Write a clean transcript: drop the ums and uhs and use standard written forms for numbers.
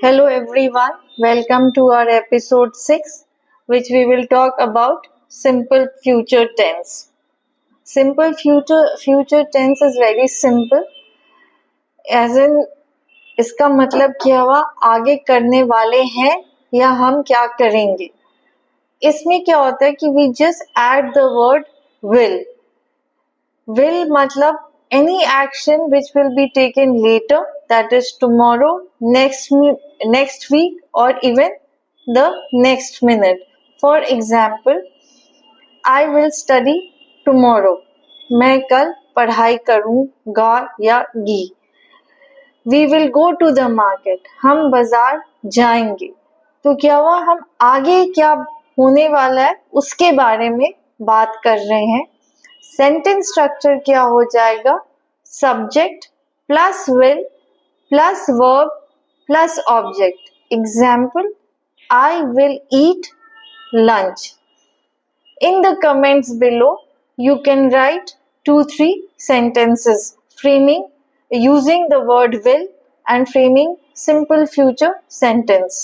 Hello everyone, welcome to our episode 6, which we will talk about simple future tense. Simple future tense is very simple, as in इसका मतलब क्या हुआ, आगे करने वाले हैं या हम क्या करेंगे. इसमें क्या होता है कि we just add the word will. Will मतलब any action which will be taken later, that is tomorrow, next week or even the next minute. For example, I will study tomorrow. मैं कल पढ़ाई करूँगा या गी. We will go to the market. हम बाजार जाएंगे. तो क्या हुआ, हम आगे क्या होने वाला है उसके बारे में बात कर रहे हैं. सेंटेंस स्ट्रक्चर क्या हो जाएगा, subject plus will plus verb plus object. Example, I will eat lunch. In the comments below, you can write 2-3 sentences framing using the word will and framing simple future sentence.